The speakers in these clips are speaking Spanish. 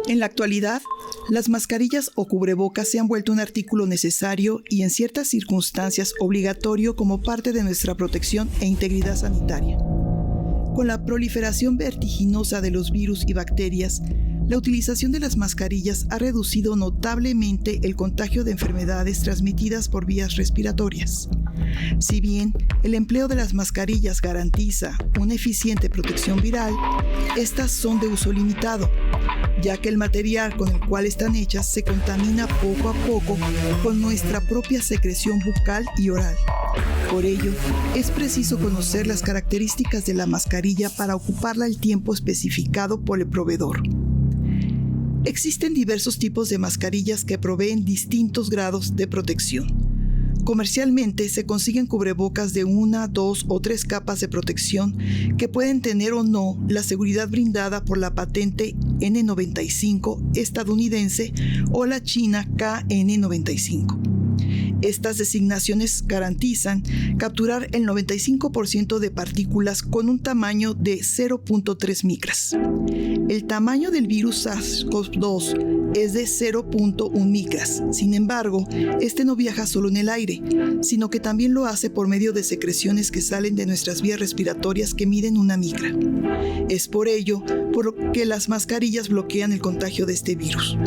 En la actualidad, las mascarillas o cubrebocas se han vuelto un artículo necesario y en ciertas circunstancias obligatorio como parte de nuestra protección e integridad sanitaria. Con la proliferación vertiginosa de los virus y bacterias, la utilización de las mascarillas ha reducido notablemente el contagio de enfermedades transmitidas por vías respiratorias. Si bien el empleo de las mascarillas garantiza una eficiente protección viral, estas son de uso limitado, ya que el material con el cual están hechas se contamina poco a poco con nuestra propia secreción bucal y oral. Por ello, es preciso conocer las características de la mascarilla para ocuparla el tiempo especificado por el proveedor. Existen diversos tipos de mascarillas que proveen distintos grados de protección. Comercialmente se consiguen cubrebocas de 1, 2 o 3 capas de protección que pueden tener o no la seguridad brindada por la patente N95 estadounidense o la china KN95. Estas designaciones garantizan capturar el 95% de partículas con un tamaño de 0.3 micras. El tamaño del virus SARS-CoV-2 es de 0.1 micras. Sin embargo, este no viaja solo en el aire, sino que también lo hace por medio de secreciones que salen de nuestras vías respiratorias que miden 1 micra. Es por ello por lo que las mascarillas bloquean el contagio de este virus.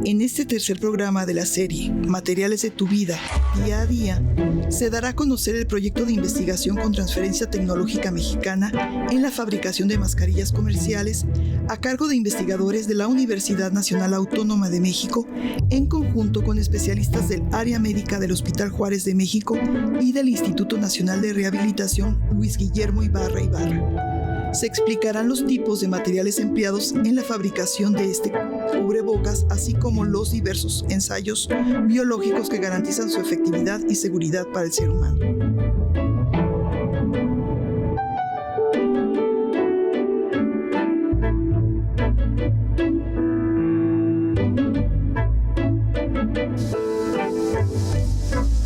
En este tercer programa de la serie Materiales de tu vida, día a día, se dará a conocer el proyecto de investigación con transferencia tecnológica mexicana en la fabricación de mascarillas comerciales a cargo de investigadores de la Universidad Nacional Autónoma de México en conjunto con especialistas del área médica del Hospital Juárez de México y del Instituto Nacional de Rehabilitación Luis Guillermo Ibarra Ibarra. Se explicarán los tipos de materiales empleados en la fabricación de este cubrebocas, así como los diversos ensayos biológicos que garantizan su efectividad y seguridad para el ser humano.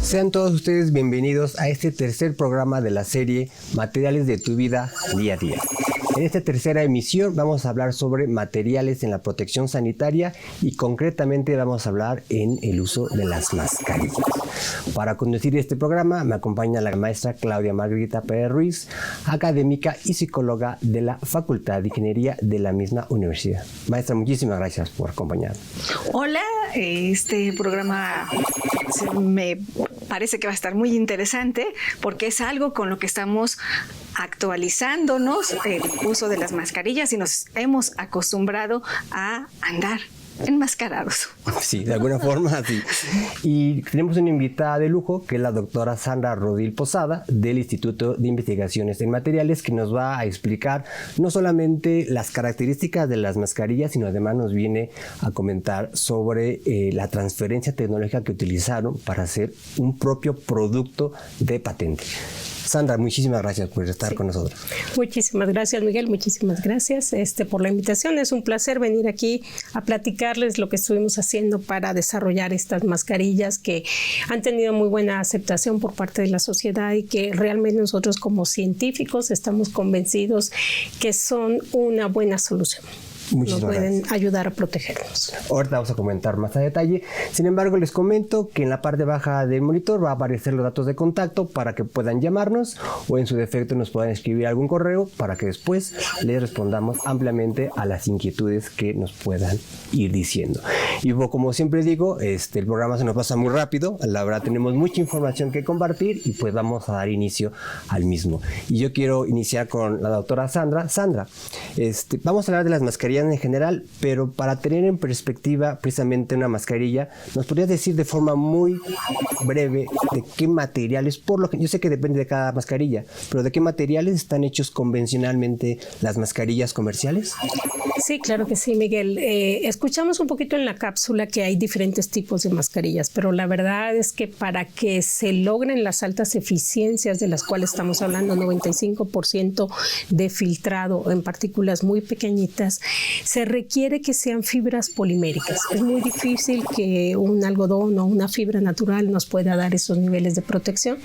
Sean todos ustedes bienvenidos a este tercer programa de la serie Materiales de tu vida día a día. En esta tercera emisión vamos a hablar sobre materiales en la protección sanitaria y concretamente vamos a hablar en el uso de las mascarillas. Para conducir este programa me acompaña la maestra Claudia Margarita Pérez Ruiz, académica y psicóloga de la Facultad de Ingeniería de la misma universidad. Maestra, muchísimas gracias por acompañarnos. Hola, este programa me parece que va a estar muy interesante porque es algo con lo que estamos actualizándonos, el uso de las mascarillas, y nos hemos acostumbrado a andar enmascarados. Sí, de alguna forma, sí. Y tenemos una invitada de lujo, que es la doctora Sandra Rodil Posada, del Instituto de Investigaciones en Materiales, que nos va a explicar no solamente las características de las mascarillas, sino además nos viene a comentar sobre la transferencia tecnológica que utilizaron para hacer un propio producto de patente. Sandra, muchísimas gracias por estar con nosotros. Muchísimas gracias, Miguel. Muchísimas gracias por la invitación. Es un placer venir aquí a platicarles lo que estuvimos haciendo para desarrollar estas mascarillas que han tenido muy buena aceptación por parte de la sociedad y que realmente nosotros como científicos estamos convencidos que son una buena solución. Nos pueden ayudar a protegernos. Ahorita vamos a comentar más a detalle. Sin embargo, les comento que en la parte baja del monitor va a aparecer los datos de contacto para que puedan llamarnos o en su defecto nos puedan escribir algún correo para que después les respondamos ampliamente a las inquietudes que nos puedan ir diciendo. Y como siempre digo, el programa se nos pasa muy rápido. La verdad tenemos mucha información que compartir y pues vamos a dar inicio al mismo. Y yo quiero iniciar con la doctora Sandra. Sandra, vamos a hablar de las mascarillas desarrollando en general, pero para tener en perspectiva precisamente una mascarilla, ¿nos podrías decir de forma muy breve de qué materiales, por lo que yo sé que depende de cada mascarilla, pero de qué materiales están hechos convencionalmente las mascarillas comerciales? Sí, claro que sí, Miguel. Escuchamos un poquito en la cápsula que hay diferentes tipos de mascarillas, pero la verdad es que para que se logren las altas eficiencias de las cuales estamos hablando, 95% de filtrado en partículas muy pequeñitas, se requiere que sean fibras poliméricas. Es muy difícil que un algodón o una fibra natural nos pueda dar esos niveles de protección.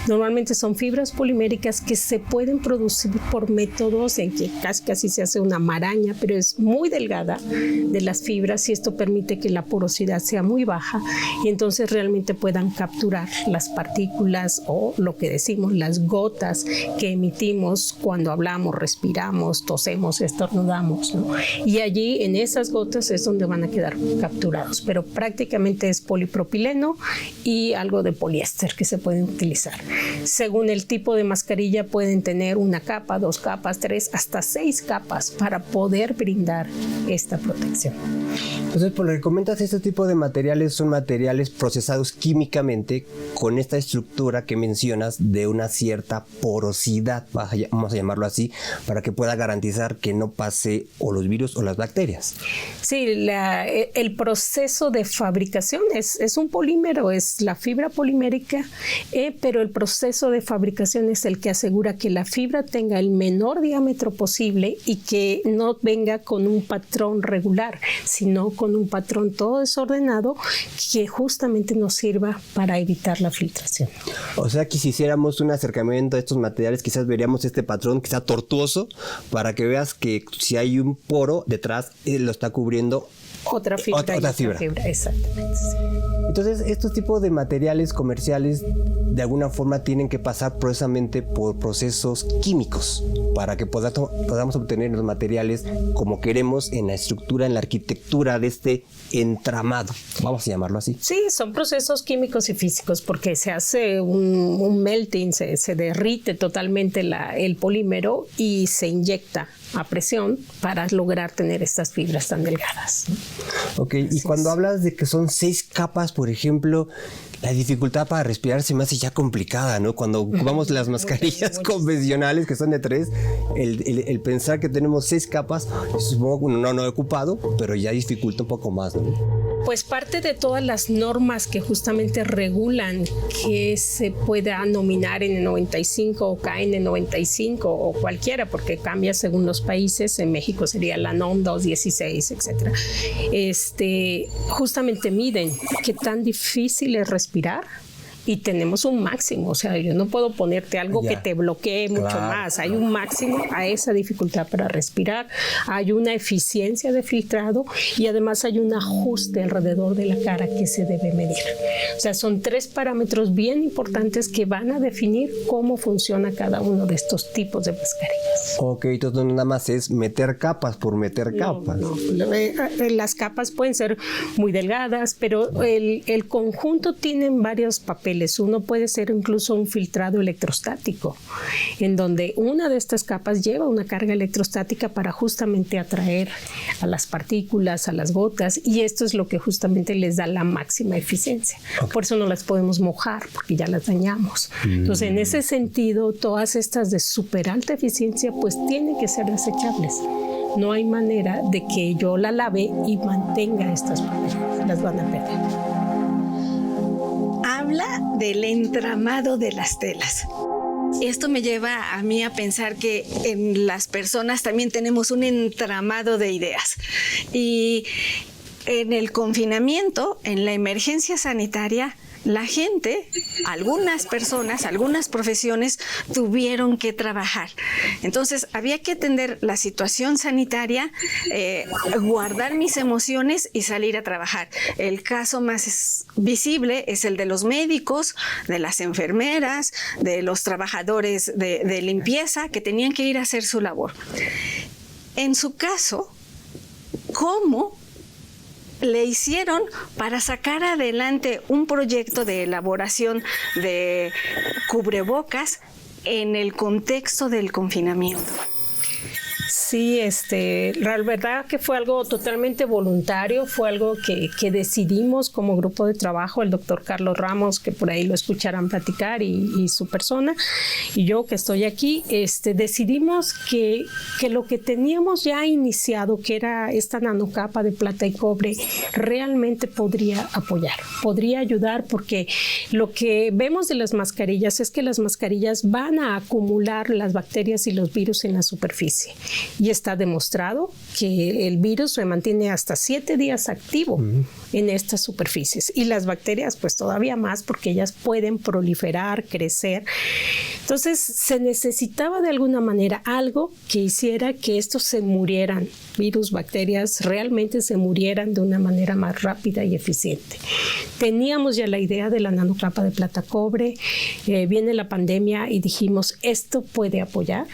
Normalmente son fibras poliméricas que se pueden producir por métodos en que casi se hace una maraña, pero es muy delgada de las fibras y esto permite que la porosidad sea muy baja y entonces realmente puedan capturar las partículas o lo que decimos, las gotas que emitimos cuando hablamos, respiramos, tosemos, estornudamos, ¿no? Y allí en esas gotas es donde van a quedar capturados, pero prácticamente es polipropileno y algo de poliéster que se pueden utilizar. Según el tipo de mascarilla pueden tener una capa, 2 capas, 3, hasta 6 capas para poder brindar esta protección. Entonces, por lo que comentas, este tipo de materiales son materiales procesados químicamente con esta estructura que mencionas de una cierta porosidad, vamos a llamarlo así, para que pueda garantizar que no pase o los virus o las bacterias. Sí, el proceso de fabricación es un polímero, es la fibra polimérica, pero el proceso de fabricación es el que asegura que la fibra tenga el menor diámetro posible y que no venga con un patrón regular, sino con un patrón todo desordenado que justamente nos sirva para evitar la filtración. O sea que si hiciéramos un acercamiento a estos materiales, quizás veríamos este patrón quizá tortuoso, para que veas que si hay un poro detrás, lo está cubriendo otra fibra. Otra fibra. Exactamente. Sí. Entonces, estos tipos de materiales comerciales de alguna forma tienen que pasar precisamente por procesos químicos para que podamos obtener los materiales como queremos en la estructura, en la arquitectura de este entramado, vamos a llamarlo así. Sí, son procesos químicos y físicos porque se hace un melting, se derrite totalmente el polímero y se inyecta a presión para lograr tener estas fibras tan delgadas. Ok, y cuando hablas de que son 6 capas, por ejemplo, la dificultad para respirar se me hace ya complicada, ¿no? Cuando ocupamos las mascarillas convencionales que son de 3, el pensar que tenemos 6 capas, supongo que no he ocupado, pero ya dificulta un poco más, ¿no? Pues parte de todas las normas que justamente regulan que se pueda nominar N95 o KN95 o cualquiera, porque cambia según los países. En México sería la NOM 216, etcétera. Justamente miden qué tan difícil es respirar. Y tenemos un máximo, o sea, yo no puedo ponerte algo que te bloquee mucho más. Hay un máximo a esa dificultad para respirar, hay una eficiencia de filtrado y además hay un ajuste alrededor de la cara que se debe medir. O sea, son 3 parámetros bien importantes que van a definir cómo funciona cada uno de estos tipos de mascarillas. Ok, entonces no nada más es meter capas por meter capas. No. Las capas pueden ser muy delgadas, pero el conjunto tiene varios papeles. Uno puede ser incluso un filtrado electrostático, en donde una de estas capas lleva una carga electrostática para justamente atraer a las partículas, a las gotas, y esto es lo que justamente les da la máxima eficiencia. Okay. Por eso no las podemos mojar, porque ya las dañamos. Entonces, en ese sentido, todas estas de súper alta eficiencia, pues tienen que ser desechables. No hay manera de que yo la lave y mantenga estas partículas, las van a perder. Habla del entramado de las telas. Esto me lleva a mí a pensar que en las personas también tenemos un entramado de ideas. Y en el confinamiento, en la emergencia sanitaria, la gente, algunas personas, algunas profesiones tuvieron que trabajar. Entonces había que atender la situación sanitaria, guardar mis emociones y salir a trabajar. El caso más visible es el de los médicos, de las enfermeras, de los trabajadores de limpieza que tenían que ir a hacer su labor. En su caso, ¿cómo le hicieron para sacar adelante un proyecto de elaboración de cubrebocas en el contexto del confinamiento? Sí, la verdad que fue algo totalmente voluntario, fue algo que decidimos como grupo de trabajo, el doctor Carlos Ramos, que por ahí lo escucharán platicar, y su persona, y yo que estoy aquí, decidimos que lo que teníamos ya iniciado, que era esta nanocapa de plata y cobre, realmente podría apoyar, podría ayudar, porque lo que vemos de las mascarillas es que las mascarillas van a acumular las bacterias y los virus en la superficie. Y está demostrado que el virus se mantiene hasta 7 días activo en estas superficies. Y las bacterias, pues todavía más, porque ellas pueden proliferar, crecer. Entonces, se necesitaba de alguna manera algo que hiciera que estos se murieran, virus, bacterias, realmente se murieran de una manera más rápida y eficiente. Teníamos ya la idea de la nanocapa de plata cobre, viene la pandemia y dijimos, esto puede apoyar.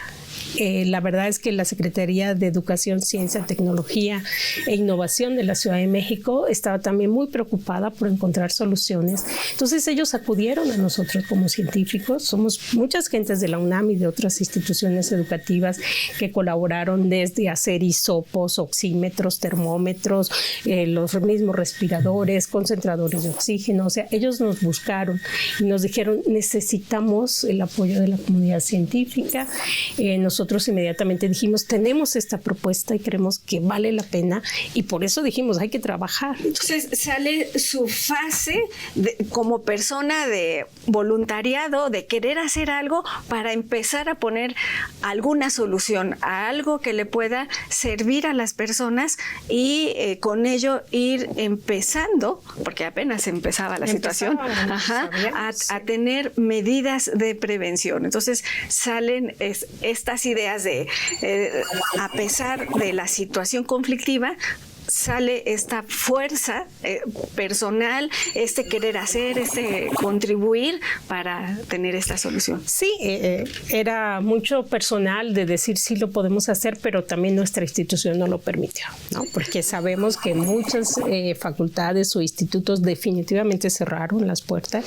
La verdad es que la Secretaría de Educación, Ciencia, Tecnología e Innovación de la Ciudad de México estaba también muy preocupada por encontrar soluciones. Entonces ellos acudieron a nosotros como científicos. Somos muchas gentes de la UNAM y de otras instituciones educativas que colaboraron desde hacer hisopos, oxímetros, termómetros, los mismos respiradores, concentradores de oxígeno. O sea, ellos nos buscaron y nos dijeron, necesitamos el apoyo de la comunidad científica. Nosotros inmediatamente dijimos, tenemos esta propuesta y creemos que vale la pena, y por eso dijimos, hay que trabajar. Entonces sale su fase como persona de voluntariado, de querer hacer algo para empezar a poner alguna solución a algo que le pueda servir a las personas, y con ello ir empezando, porque apenas empezaba la situación, a tener medidas de prevención. Entonces salen estas ideas de, a pesar de la situación conflictiva, sale esta fuerza personal, querer hacer, contribuir para tener esta solución. Sí, era mucho personal de decir sí lo podemos hacer, pero también nuestra institución no lo permitió, ¿no? Porque sabemos que muchas facultades o institutos definitivamente cerraron las puertas.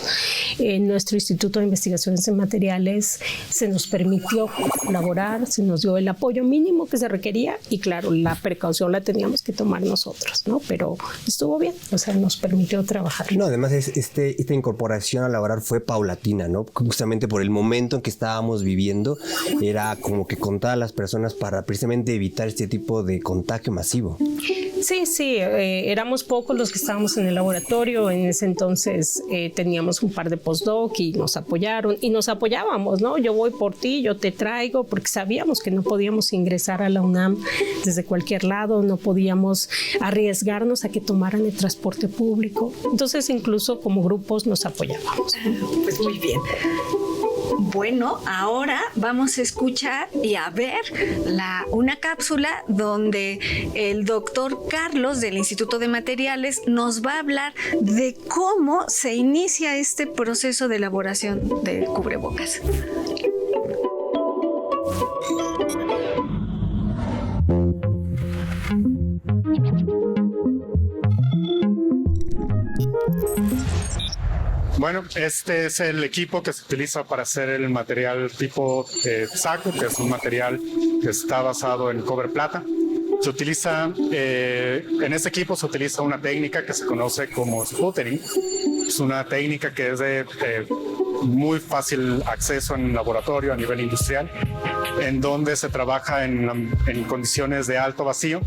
En nuestro Instituto de Investigaciones en Materiales se nos permitió colaborar, se nos dio el apoyo mínimo que se requería, y claro, la precaución la teníamos que tomar nosotros, ¿no? Pero estuvo bien, o sea, nos permitió trabajar. No, además esta incorporación a laborar fue paulatina, ¿no? Justamente por el momento en que estábamos viviendo, era como que con todas las personas para precisamente evitar este tipo de contagio masivo. Sí, éramos pocos los que estábamos en el laboratorio. En ese entonces teníamos un par de postdoc y nos apoyaron y nos apoyábamos, ¿no? Yo voy por ti, yo te traigo, porque sabíamos que no podíamos ingresar a la UNAM desde cualquier lado, no podíamos arriesgarnos a que tomaran el transporte público. Entonces, incluso como grupos nos apoyábamos. Pues muy bien. Bueno, ahora vamos a escuchar y a ver una cápsula donde el doctor Carlos del Instituto de Materiales nos va a hablar de cómo se inicia este proceso de elaboración de cubrebocas. Bueno, este es el equipo que se utiliza para hacer el material tipo saco, que es un material que está basado en cobre plata. Se utiliza, en este equipo se utiliza una técnica que se conoce como sputtering. Es una técnica que es de muy fácil acceso en laboratorio a nivel industrial, en donde se trabaja en condiciones de alto vacío.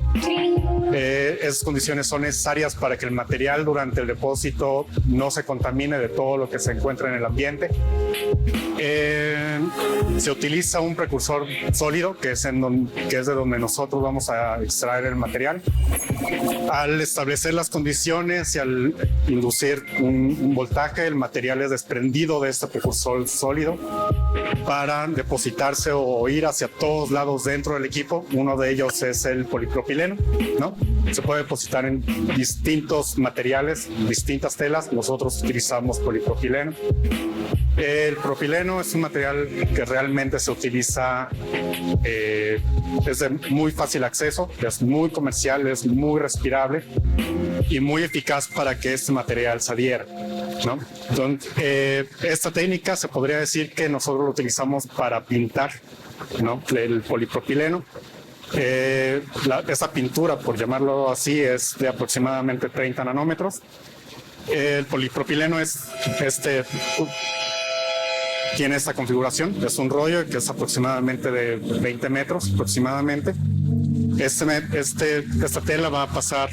Esas condiciones son necesarias para que el material durante el depósito no se contamine de todo lo que se encuentra en el ambiente. Se utiliza un precursor sólido, que es de donde nosotros vamos a extraer el material. Al establecer las condiciones y al inducir un voltaje, el material es desprendido de este precursor sólido para depositarse o ir hacia todos lados dentro del equipo. Uno de ellos es el polipropileno, ¿no? Se puede depositar en distintos materiales, distintas telas. Nosotros utilizamos polipropileno. El propileno es un material que realmente se utiliza, es de muy fácil acceso, es muy comercial, es muy respirable y muy eficaz para que este material se adhiera, ¿no? Entonces, esta técnica se podría decir que nosotros lo utilizamos para pintar, ¿no? El polipropileno. Esa pintura, por llamarlo así, es de aproximadamente 30 nanómetros. El polipropileno tiene esta configuración, es un rollo que es aproximadamente de 20 metros aproximadamente. Esta tela va a pasar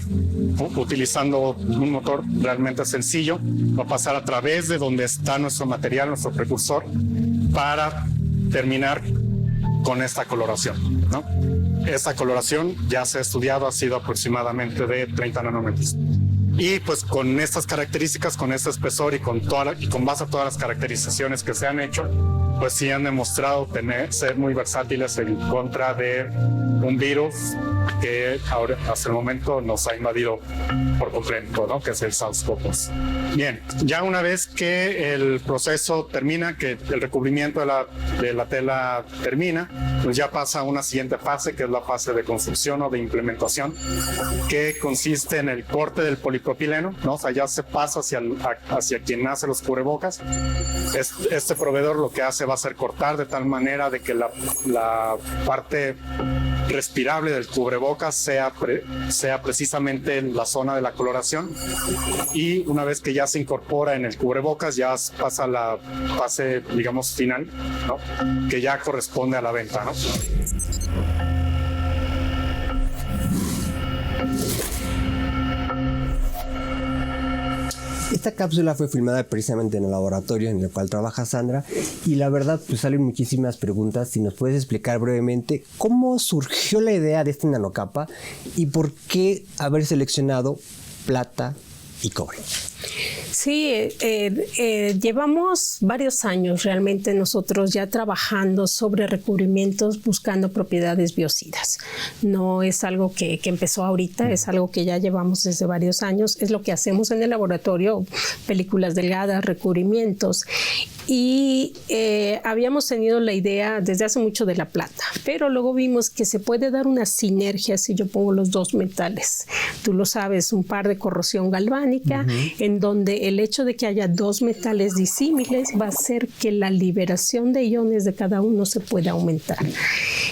utilizando un motor realmente sencillo, va a pasar a través de donde está nuestro material, nuestro precursor, para terminar con esta coloración, ¿no? Esta coloración ya se ha estudiado, ha sido aproximadamente de 30 nanómetros. Y pues con estas características, con este espesor y con base a todas las caracterizaciones que se han hecho, pues sí han demostrado ser muy versátiles en contra de un virus que ahora, hasta el momento nos ha invadido por completo, ¿no? Que es el SARS-CoV-2. Bien, ya una vez que el proceso termina, que el recubrimiento de la tela termina, pues ya pasa a una siguiente fase, que es la fase de construcción o de implementación, que consiste en el corte del polipropileno, ¿no? O sea, ya se pasa hacia quien hace los cubrebocas. Este proveedor lo que hace va a ser cortar de tal manera de que la parte respirable del cubrebocas sea precisamente en la zona de la coloración, y una vez que ya se incorpora en el cubrebocas ya pasa a la fase, digamos, final, ¿no? Que ya corresponde a la venta, ¿no? Esta cápsula fue filmada precisamente en el laboratorio en el cual trabaja Sandra, y la verdad pues salen muchísimas preguntas. Si nos puedes explicar brevemente cómo surgió la idea de esta nanocapa y por qué haber seleccionado plata y cobre. Sí, llevamos varios años realmente nosotros ya trabajando sobre recubrimientos buscando propiedades biocidas. No es algo que empezó ahorita, es algo que ya llevamos desde varios años. Es lo que hacemos en el laboratorio, películas delgadas, recubrimientos. Y habíamos tenido la idea desde hace mucho de la plata, pero luego vimos que se puede dar una sinergia si yo pongo los dos metales. Tú lo sabes, un par de corrosión galvánica, en donde el hecho de que haya dos metales disímiles va a hacer que la liberación de iones de cada uno se pueda aumentar.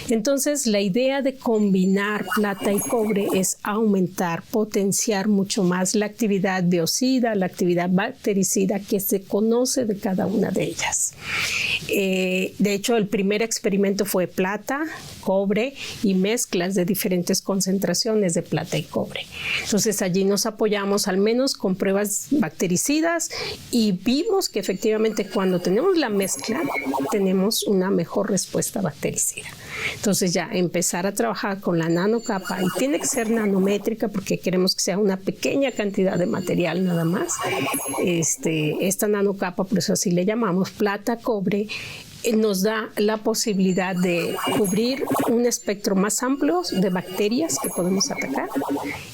Entonces, la idea de combinar plata y cobre es aumentar, potenciar mucho más la actividad biocida, la actividad bactericida que se conoce de cada una de ellas. De hecho, el primer experimento fue plata, cobre y mezclas de diferentes concentraciones de plata y cobre. Entonces, allí nos apoyamos al menos con pruebas bactericidas y vimos que efectivamente cuando tenemos la mezcla tenemos una mejor respuesta bactericida. Entonces ya empezar a trabajar con la nanocapa, y tiene que ser nanométrica porque queremos que sea una pequeña cantidad de material nada más. Esta nanocapa, por eso así le llamamos plata, cobre, nos da la posibilidad de cubrir un espectro más amplio de bacterias que podemos atacar,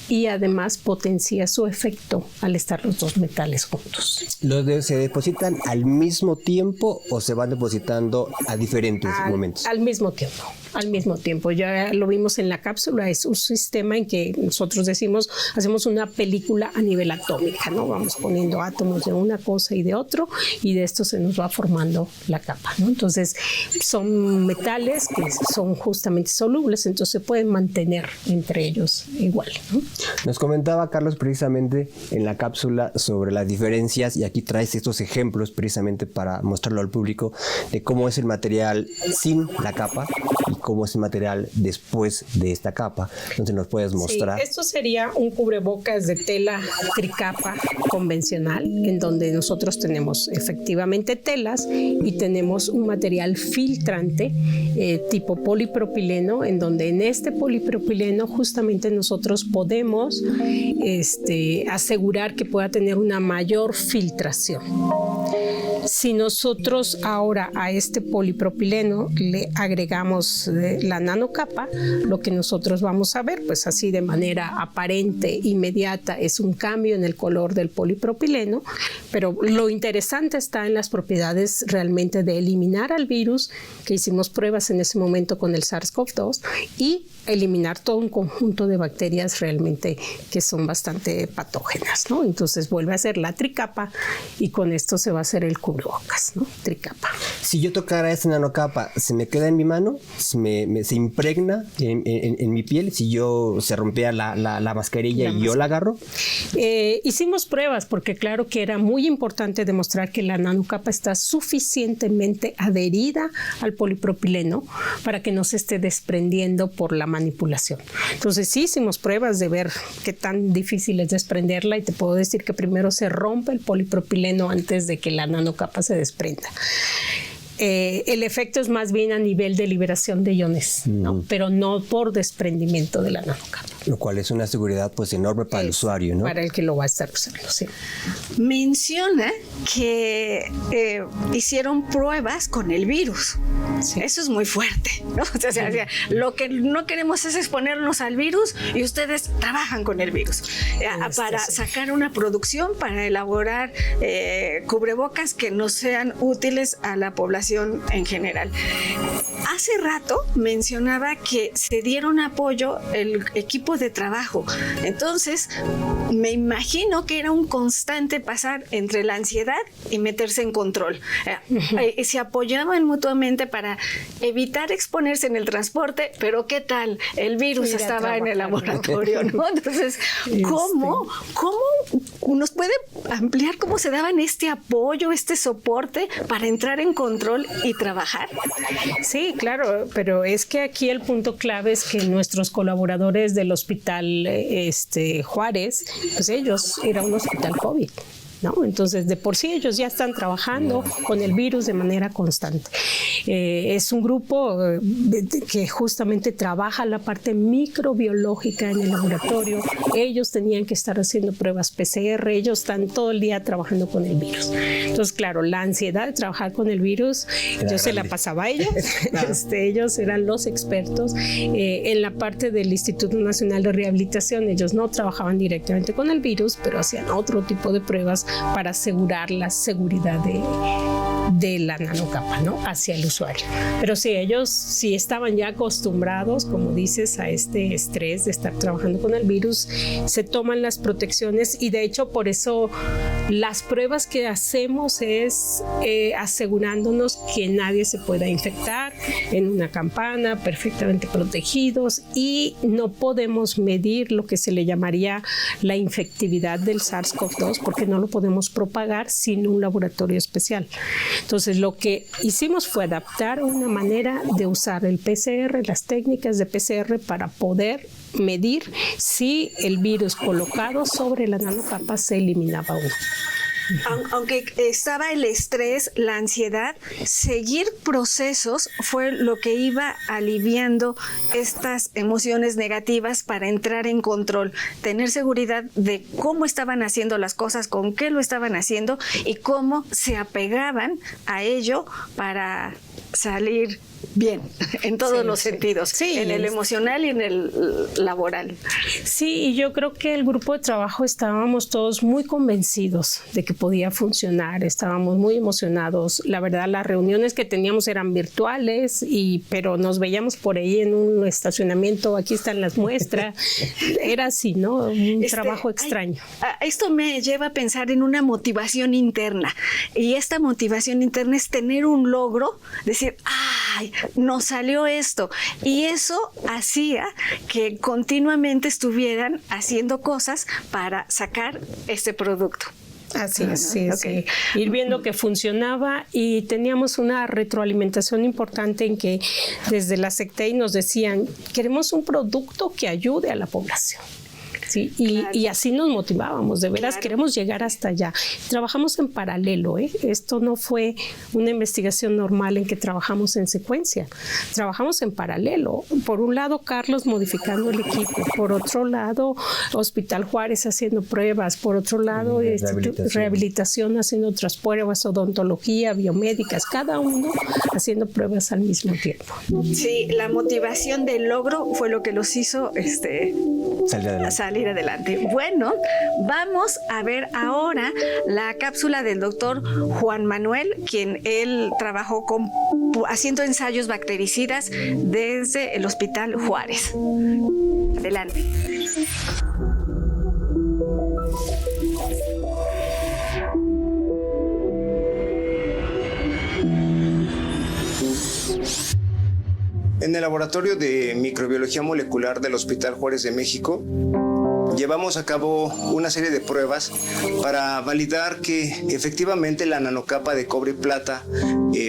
y además potencia su efecto al estar los dos metales juntos. ¿Se depositan al mismo tiempo o se van depositando a diferentes momentos? Al mismo tiempo. Al mismo tiempo, ya lo vimos en la cápsula, es un sistema en que nosotros decimos, hacemos una película a nivel atómica, ¿no? Vamos poniendo átomos de una cosa y de otro, y de esto se nos va formando la capa, ¿no? Entonces, son metales que son justamente solubles, entonces se pueden mantener entre ellos igual, ¿no? Nos comentaba Carlos precisamente en la cápsula sobre las diferencias, y aquí traes estos ejemplos precisamente para mostrarlo al público de cómo es el material sin la capa y cómo es el material después de esta capa. Entonces nos puedes mostrar. Sí, esto sería un cubrebocas de tela tricapa convencional, en donde nosotros tenemos efectivamente telas y tenemos un material filtrante tipo polipropileno, en donde en este polipropileno justamente nosotros podemos asegurar que pueda tener una mayor filtración. Si nosotros ahora a este polipropileno le agregamos la nanocapa, lo que nosotros vamos a ver, pues así de manera aparente, inmediata, es un cambio en el color del polipropileno, pero lo interesante está en las propiedades realmente de eliminar al virus, que hicimos pruebas en ese momento con el SARS-CoV-2, y eliminar todo un conjunto de bacterias realmente que son bastante patógenas, ¿no? Entonces vuelve a ser la tricapa y con esto se va a hacer el cubrebocas. cubrebocas, ¿no? Tricapa. Si yo tocara esa nanocapa, ¿se me queda en mi mano? ¿Se impregna en mi piel si yo se rompea la mascarilla y yo la agarro? Hicimos pruebas porque claro que era muy importante demostrar que la nanocapa está suficientemente adherida al polipropileno para que no se esté desprendiendo por la manipulación. Entonces sí hicimos pruebas de ver qué tan difícil es desprenderla y te puedo decir que primero se rompe el polipropileno antes de que la nanocapa se desprenda. El efecto es más bien a nivel de liberación de iones, ¿no? Pero no por desprendimiento de la nanocapa. Lo cual es una seguridad pues enorme para el usuario, ¿no? Para el que lo va a estar usando, sí. Menciona que hicieron pruebas con el virus. Sí. Eso es muy fuerte, ¿no? O sea, lo que no queremos es exponernos al virus y ustedes trabajan con el virus para sacar una producción, para elaborar cubrebocas que no sean útiles a la población en general. Hace rato mencionaba que se dieron apoyo el equipo de trabajo. Entonces, me imagino que era un constante pasar entre la ansiedad y meterse en control. Se apoyaban mutuamente para evitar exponerse en el transporte, pero ¿qué tal? El virus estaba en el laboratorio, ¿no? Entonces, ¿cómo nos puede ampliar cómo se daban este apoyo, este soporte para entrar en control y trabajar? Sí, claro, pero es que aquí el punto clave es que nuestros colaboradores del Hospital Juárez, pues ellos era un hospital COVID, ¿no? Entonces, de por sí ellos ya están trabajando con el virus de manera constante. Es un grupo que justamente trabaja la parte microbiológica en el laboratorio. Ellos tenían que estar haciendo pruebas PCR, ellos están todo el día trabajando con el virus. Entonces, claro, la ansiedad de trabajar con el virus, yo se la pasaba a ellos. Ellos eran los expertos. En la parte del Instituto Nacional de Rehabilitación, ellos no trabajaban directamente con el virus, pero hacían otro tipo de pruebas para asegurar la seguridad de la nanocapa, ¿no? Hacia el usuario. Pero sí, ellos sí estaban ya acostumbrados, como dices, a este estrés de estar trabajando con el virus, se toman las protecciones y de hecho por eso las pruebas que hacemos es asegurándonos que nadie se pueda infectar en una campana, perfectamente protegidos, y no podemos medir lo que se le llamaría la infectividad del SARS-CoV-2 porque no lo podemos propagar sin un laboratorio especial. Entonces, lo que hicimos fue adaptar una manera de usar el PCR, las técnicas de PCR para poder medir si el virus colocado sobre la nanocapa se eliminaba o no. Aunque estaba el estrés, la ansiedad, seguir procesos fue lo que iba aliviando estas emociones negativas para entrar en control, tener seguridad de cómo estaban haciendo las cosas, con qué lo estaban haciendo y cómo se apegaban a ello para salir bien, en todos los sentidos, en el emocional y en el laboral. Sí, y yo creo que el grupo de trabajo estábamos todos muy convencidos de que podía funcionar, estábamos muy emocionados. La verdad, las reuniones que teníamos eran virtuales, pero nos veíamos por ahí en un estacionamiento, aquí están las muestras, era así, ¿no? Un trabajo extraño. Esto me lleva a pensar en una motivación interna, y esta motivación interna es tener un logro, decir, ¡ay! Nos salió esto, y eso hacía que continuamente estuvieran haciendo cosas para sacar este producto. Así es, sí, okay. Sí. Ir viendo que funcionaba, y teníamos una retroalimentación importante en que desde la SECTEI nos decían, queremos un producto que ayude a la población. Sí, y así nos motivábamos, de veras queremos llegar hasta allá. Trabajamos en paralelo, esto no fue una investigación normal en que trabajamos en secuencia, trabajamos en paralelo. Por un lado, Carlos modificando el equipo, por otro lado, Hospital Juárez haciendo pruebas, por otro lado, rehabilitación haciendo otras pruebas, odontología, biomédicas, cada uno haciendo pruebas al mismo tiempo. Sí, la motivación del logro fue lo que los hizo salir adelante. Bueno, vamos a ver ahora la cápsula del doctor Juan Manuel, quien él trabajó haciendo ensayos bactericidas desde el Hospital Juárez. Adelante. En el Laboratorio de Microbiología Molecular del Hospital Juárez de México, llevamos a cabo una serie de pruebas para validar que efectivamente la nanocapa de cobre y plata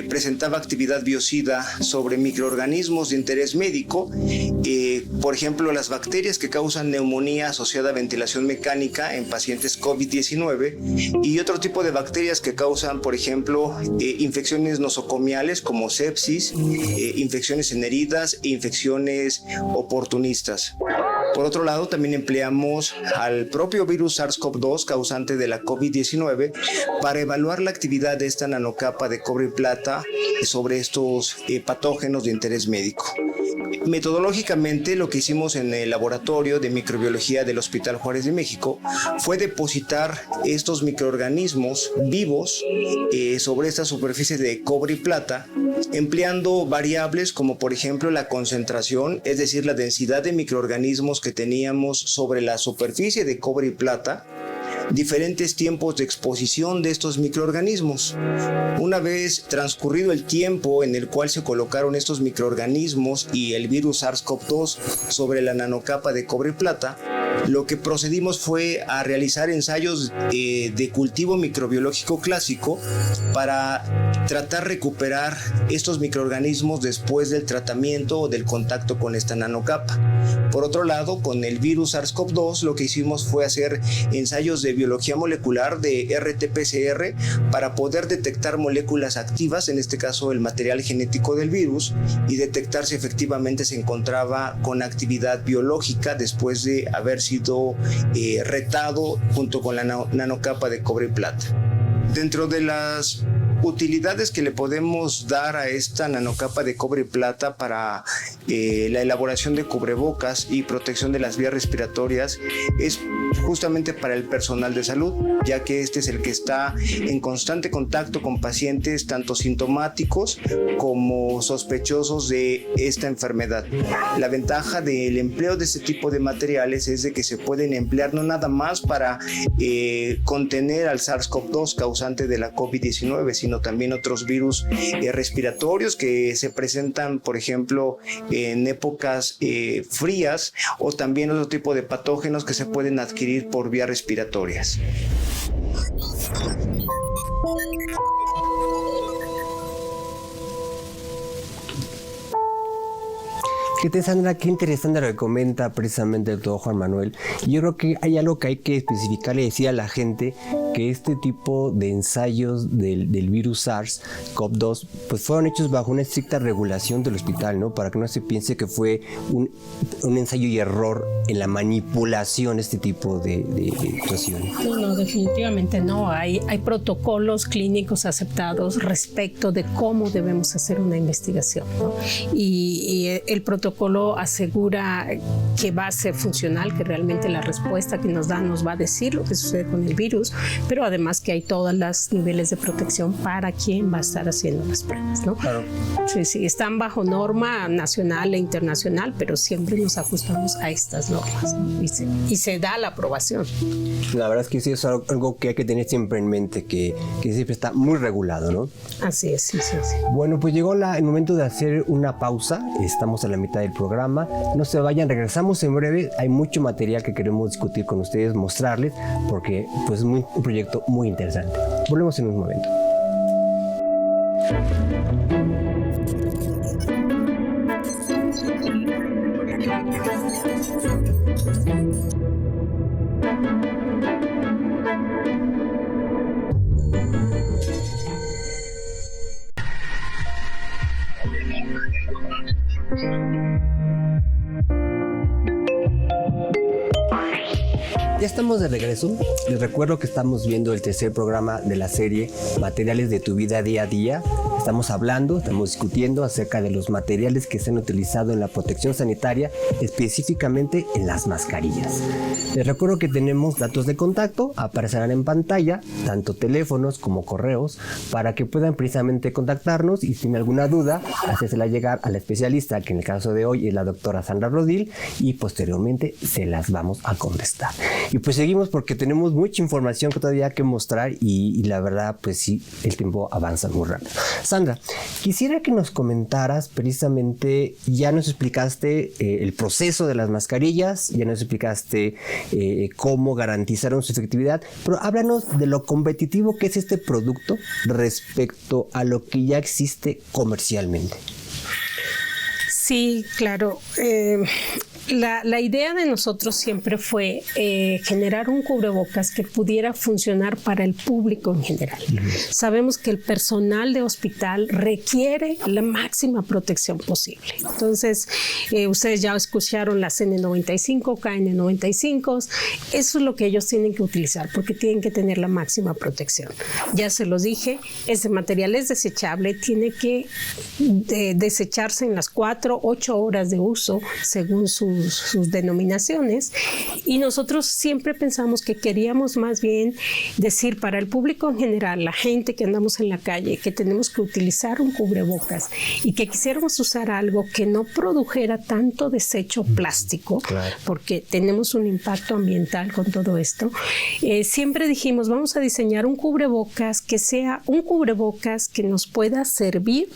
presentaba actividad biocida sobre microorganismos de interés médico, por ejemplo, las bacterias que causan neumonía asociada a ventilación mecánica en pacientes COVID-19 y otro tipo de bacterias que causan, por ejemplo, infecciones nosocomiales como sepsis, infecciones en heridas e infecciones oportunistas. Por otro lado, también empleamos al propio virus SARS-CoV-2 causante de la COVID-19 para evaluar la actividad de esta nanocapa de cobre y plata sobre estos patógenos de interés médico. Metodológicamente, lo que hicimos en el Laboratorio de Microbiología del Hospital Juárez de México fue depositar estos microorganismos vivos sobre esta superficie de cobre y plata, empleando variables como por ejemplo la concentración, es decir, la densidad de microorganismos que teníamos sobre la superficie de cobre y plata, diferentes tiempos de exposición de estos microorganismos. Una vez transcurrido el tiempo en el cual se colocaron estos microorganismos y el virus SARS-CoV-2 sobre la nanocapa de cobre y plata, lo que procedimos fue a realizar ensayos de cultivo microbiológico clásico para tratar de recuperar estos microorganismos después del tratamiento o del contacto con esta nanocapa. Por otro lado, con el virus SARS-CoV-2 lo que hicimos fue hacer ensayos de biología molecular de RT-PCR para poder detectar moléculas activas, en este caso el material genético del virus, y detectar si efectivamente se encontraba con actividad biológica después de haber sido retado junto con la nanocapa de cobre y plata. Dentro de las utilidades que le podemos dar a esta nanocapa de cobre y plata para la elaboración de cubrebocas y protección de las vías respiratorias es justamente para el personal de salud, ya que este es el que está en constante contacto con pacientes tanto sintomáticos como sospechosos de esta enfermedad. La ventaja del empleo de este tipo de materiales es de que se pueden emplear no nada más para contener al SARS-CoV-2 causante de la COVID-19, sino también otros virus respiratorios que se presentan, por ejemplo, en épocas frías, o también otro tipo de patógenos que se pueden adquirir por vías respiratorias. Fíjate, Sandra, qué interesante lo que comenta precisamente el doctor Juan Manuel. Yo creo que hay algo que hay que especificarle y decir a la gente, que este tipo de ensayos del virus SARS-CoV-2 pues fueron hechos bajo una estricta regulación del hospital, ¿no? Para que no se piense que fue un ensayo y error en la manipulación de este tipo de situaciones. No, definitivamente no. Hay protocolos clínicos aceptados respecto de cómo debemos hacer una investigación, ¿no? Y el protocolo asegura que va a ser funcional, que realmente la respuesta que nos da nos va a decir lo que sucede con el virus, pero además que hay todos los niveles de protección para quien va a estar haciendo las pruebas, ¿no? Claro. Sí, están bajo norma nacional e internacional, pero siempre nos ajustamos a estas normas, ¿no? y se da la aprobación. La verdad es que sí es algo que hay que tener siempre en mente, que siempre está muy regulado, ¿no? Así es, sí. Bueno, pues llegó el momento de hacer una pausa. Estamos a la mitad del programa. No se vayan, regresamos en breve. Hay mucho material que queremos discutir con ustedes, mostrarles, porque pues es un proyecto muy interesante. Volvemos en un momento. Ya estamos de regreso. Les recuerdo que estamos viendo el tercer programa de la serie Materiales de tu vida día a día. Estamos discutiendo acerca de los materiales que se han utilizado en la protección sanitaria, específicamente en las mascarillas. Les recuerdo que tenemos datos de contacto, aparecerán en pantalla, tanto teléfonos como correos, para que puedan precisamente contactarnos y si tienen alguna duda, hacérsela llegar a la especialista, que en el caso de hoy es la doctora Sandra Rodil, y posteriormente se las vamos a contestar. Y pues seguimos porque tenemos mucha información que todavía hay que mostrar y la verdad, pues sí, el tiempo avanza muy rápido. Sandra, Sandra, quisiera que nos comentaras precisamente, ya nos explicaste el proceso de las mascarillas, ya nos explicaste cómo garantizaron su efectividad, pero háblanos de lo competitivo que es este producto respecto a lo que ya existe comercialmente. Sí, claro. La idea de nosotros siempre fue generar un cubrebocas que pudiera funcionar para el público en general. Sabemos que el personal de hospital requiere la máxima protección posible. Entonces, ustedes ya escucharon las N95, KN95, eso es lo que ellos tienen que utilizar porque tienen que tener la máxima protección. Ya se los dije, ese material es desechable, tiene que desecharse en las 4-8 horas de uso según sus denominaciones, y nosotros siempre pensamos que queríamos más bien decir para el público en general, la gente que andamos en la calle, que tenemos que utilizar un cubrebocas y que quisiéramos usar algo que no produjera tanto desecho plástico, claro, porque tenemos un impacto ambiental con todo esto. Siempre dijimos, vamos a diseñar un cubrebocas que sea un cubrebocas que nos pueda servir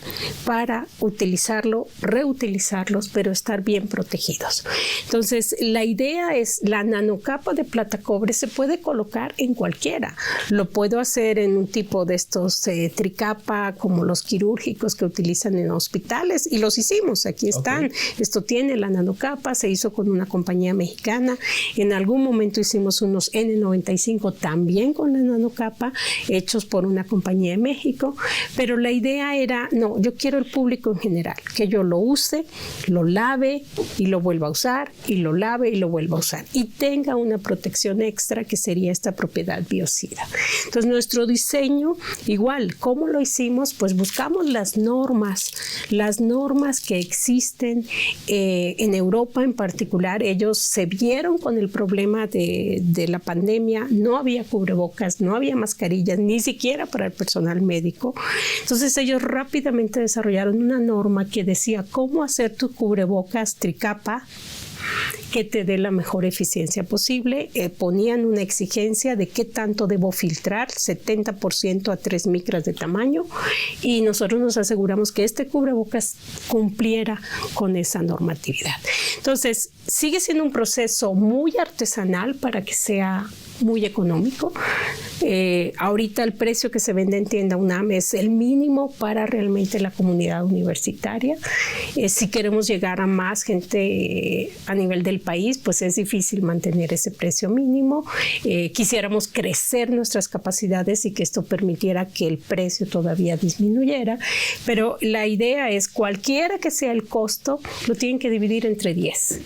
para utilizarlo, reutilizarlos, pero estar bien protegidos. Entonces, la idea es, la nanocapa de plata cobre se puede colocar en cualquiera. Lo puedo hacer en un tipo de estos tricapa, como los quirúrgicos que utilizan en hospitales, y los hicimos, aquí están. Okay. Esto tiene la nanocapa, se hizo con una compañía mexicana. En algún momento hicimos unos N95 también con la nanocapa, hechos por una compañía de México, pero la idea era, no, yo quiero el público en general, que yo lo use, lo lave y lo vuelva a usar, y lo lave y lo vuelva a usar, y tenga una protección extra que sería esta propiedad biocida. Entonces, nuestro diseño, igual, ¿cómo lo hicimos? Pues buscamos las normas que existen en Europa en particular. Ellos se vieron con el problema de la pandemia, no había cubrebocas, no había mascarillas, ni siquiera para el personal médico. Entonces, ellos rápidamente desarrollaron una norma que decía cómo hacer tu cubrebocas tricapa que te dé la mejor eficiencia posible. Ponían una exigencia de qué tanto debo filtrar, 70% a 3 micras de tamaño, y nosotros nos aseguramos que este cubrebocas cumpliera con esa normatividad. Entonces, sigue siendo un proceso muy artesanal para que sea muy económico. Ahorita el precio que se vende en tienda UNAM es el mínimo para realmente la comunidad universitaria. Si queremos llegar a más gente a nivel del país, pues es difícil mantener ese precio mínimo. Quisiéramos crecer nuestras capacidades y que esto permitiera que el precio todavía disminuyera, pero la idea es, cualquiera que sea el costo, lo tienen que dividir entre 10,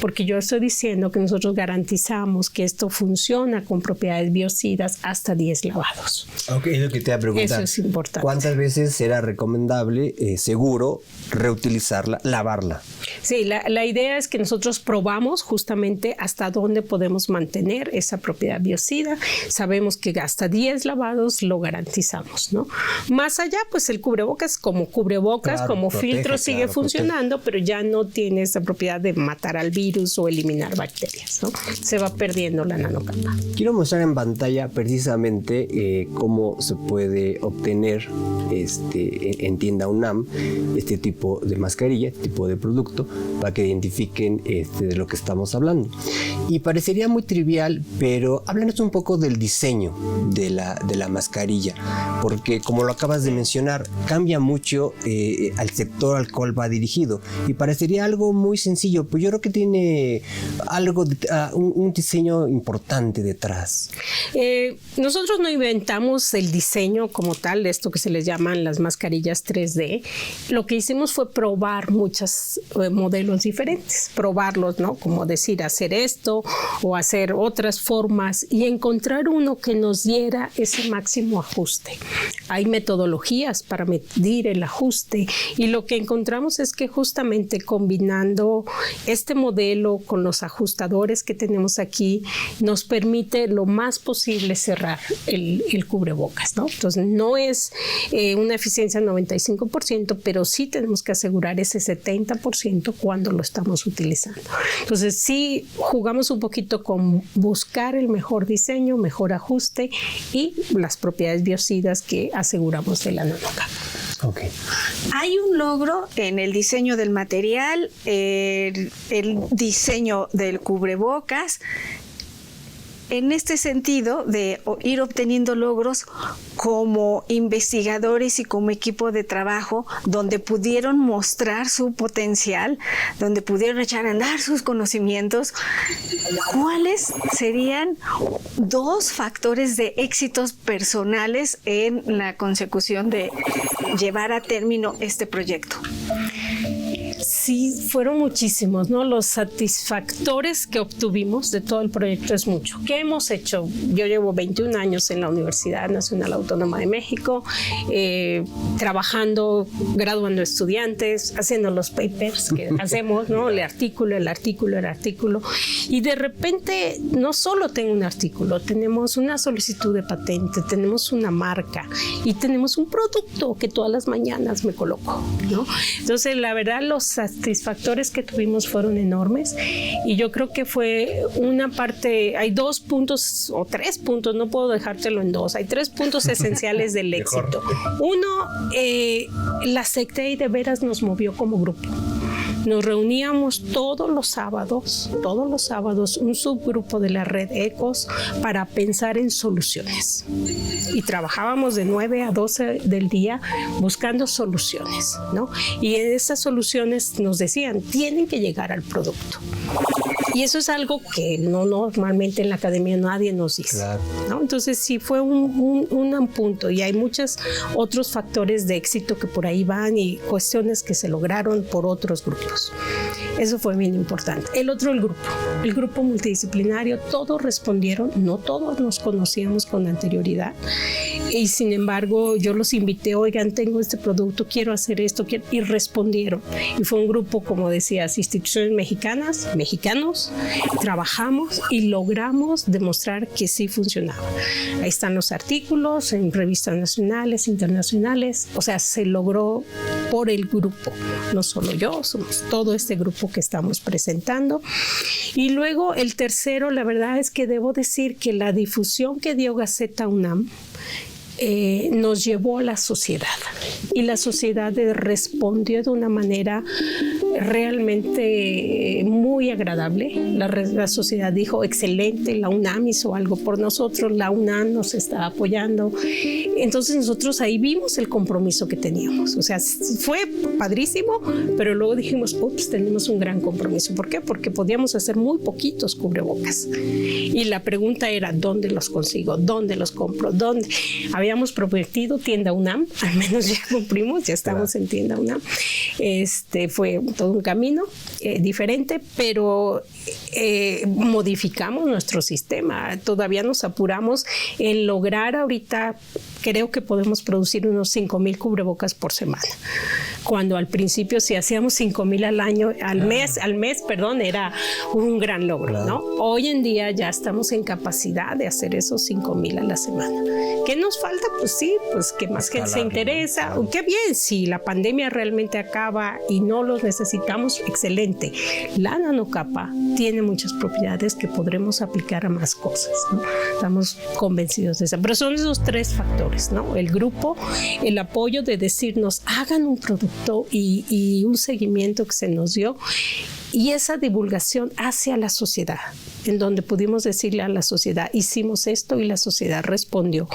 porque yo estoy diciendo que nosotros garantizamos que esto funciona con propiedades biocidas hasta 10 lavados. Ok, es lo que te voy a preguntar. Eso es importante. ¿Cuántas veces será recomendable, seguro, reutilizarla, lavarla? Sí, la idea es que nosotros probamos justamente hasta dónde podemos mantener esa propiedad biocida. Sabemos que hasta 10 lavados lo garantizamos, ¿no? Más allá, pues el cubrebocas como cubrebocas, claro, como protege, filtro sigue funcionando, pero ya no tiene esa propiedad de matar al virus o eliminar bacterias, ¿no? Se va perdiendo la nanocapa. Quiero mostrar en pantalla precisamente cómo se puede obtener en tienda UNAM este tipo de mascarilla, este tipo de producto, para que identifiquen de lo que estamos hablando. Y parecería muy trivial, pero háblanos un poco del diseño de la mascarilla, porque como lo acabas de mencionar, cambia mucho al sector al cual va dirigido, y parecería algo muy sencillo, pues yo creo que tiene algo un diseño importante detrás. Nosotros no inventamos el diseño como tal de esto que se les llaman las mascarillas 3D. Lo que hicimos fue probar muchos modelos diferentes, probarlos, ¿no? Como decir, hacer esto o hacer otras formas y encontrar uno que nos diera ese máximo ajuste. Hay metodologías para medir el ajuste, y lo que encontramos es que justamente combinando este modelo con los ajustadores que tenemos aquí, nos permite lo más posible cerrar el cubrebocas, ¿no? Entonces, no es una eficiencia del 95%, pero sí tenemos que asegurar ese 70% cuando lo estamos utilizando. Entonces, sí jugamos un poquito con buscar el mejor diseño, mejor ajuste y las propiedades biocidas que aseguramos de la nanocapa. Okay. Hay un logro en el diseño del material, el diseño del cubrebocas. En este sentido de ir obteniendo logros como investigadores y como equipo de trabajo, donde pudieron mostrar su potencial, donde pudieron echar a andar sus conocimientos, ¿cuáles serían 2 factores de éxitos personales en la consecución de llevar a término este proyecto? Sí, fueron muchísimos, ¿no? Los satisfactores que obtuvimos de todo el proyecto es mucho. ¿Qué hemos hecho? Yo llevo 21 años en la Universidad Nacional Autónoma de México, trabajando, graduando estudiantes, haciendo los papers que hacemos, ¿no? El artículo. Y de repente, no solo tengo un artículo, tenemos una solicitud de patente, tenemos una marca y tenemos un producto que todas las mañanas me coloco, ¿no? Entonces, la verdad, los satisfactores que tuvimos fueron enormes y yo creo que fue una parte, hay 2 puntos o 3 puntos, no puedo dejártelo en 2, hay 3 puntos esenciales del éxito. Uno, la SECTEI de veras nos movió como grupo. Nos reuníamos todos los sábados, un subgrupo de la red ECOS para pensar en soluciones. Y trabajábamos de 9 a 12 del día buscando soluciones, ¿no? Y en esas soluciones nos decían, tienen que llegar al producto. Y eso es algo que no normalmente en la academia nadie nos dice, claro, ¿no? Entonces sí fue un punto y hay muchos otros factores de éxito que por ahí van y cuestiones que se lograron por otros grupos. Eso fue bien importante. El grupo multidisciplinario, todos respondieron, no todos nos conocíamos con anterioridad y sin embargo yo los invité, oigan, tengo este producto, quiero hacer esto, y respondieron. Y fue un grupo, como decías, instituciones mexicanos, trabajamos y logramos demostrar que sí funcionaba. Ahí están los artículos en revistas nacionales, internacionales, o sea, se logró por el grupo, no solo yo, somos todo este grupo que estamos presentando. Y luego el tercero, la verdad es que debo decir que la difusión que dio Gaceta UNAM nos llevó a la sociedad y la sociedad respondió de una manera realmente muy agradable. La sociedad dijo, excelente, la UNAM hizo algo por nosotros, la UNAM nos está apoyando. Entonces nosotros ahí vimos el compromiso que teníamos. O sea, fue padrísimo, pero luego dijimos, ups, tenemos un gran compromiso. ¿Por qué? Porque podíamos hacer muy poquitos cubrebocas. Y la pregunta era, ¿dónde los consigo? ¿Dónde los compro? ¿Dónde? Habíamos prometido tienda UNAM, al menos ya cumplimos, ya estamos en tienda UNAM. Fue todo un camino diferente, pero modificamos nuestro sistema. Todavía nos apuramos en lograr ahorita, creo que podemos producir unos 5,000 cubrebocas por semana. Cuando al principio si hacíamos 5,000 al mes, era un gran logro, ¿no? Hoy en día ya estamos en capacidad de hacer esos 5,000 a la semana. ¿Qué nos falta? Pues sí, pues que más gente se interesa. Qué bien, si la pandemia realmente acaba y no los necesitamos, excelente. La nanocapa tiene muchas propiedades que podremos aplicar a más cosas, ¿no? Estamos convencidos de eso. Pero son esos 3 factores, ¿no? El grupo, el apoyo de decirnos, hagan un producto y un seguimiento que se nos dio y esa divulgación hacia la sociedad, en donde pudimos decirle a la sociedad, hicimos esto y la sociedad respondió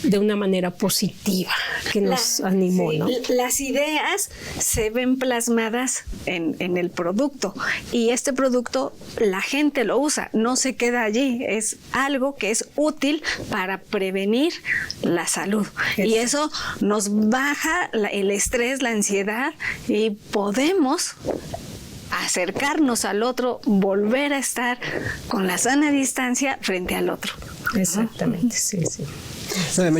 de una manera positiva que nos animó, ¿no? Las ideas se ven plasmadas en el producto y este producto la gente lo usa, no se queda allí, es algo que es útil para prevenir la salud. Y eso nos baja el estrés, la ansiedad y podemos acercarnos al otro, volver a estar con la sana distancia frente al otro. Exactamente, sí.